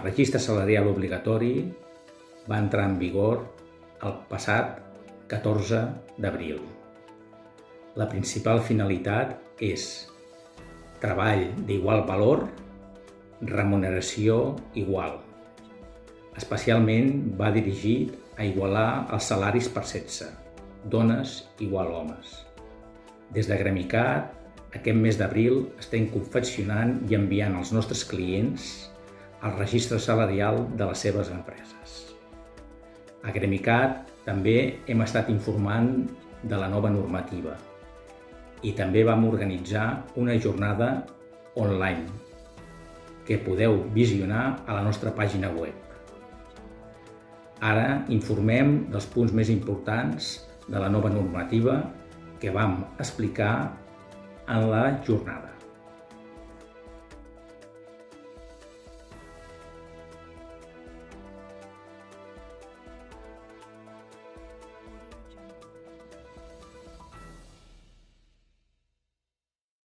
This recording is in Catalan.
El registre salarial obligatori va entrar en vigor el passat 14 d'abril. La principal finalitat és treball d'igual valor, remuneració igual. Especialment va dirigit a igualar els salaris per sexe, dones igual homes. Des de Gremicat, aquest mes d'abril estem confeccionant i enviant als nostres clients el registre salarial de les seves empreses. A Gremicat també hem estat informant de la nova normativa i també vam organitzar una jornada online que podeu visionar a la nostra pàgina web. Ara informem dels punts més importants de la nova normativa que vam explicar en la jornada.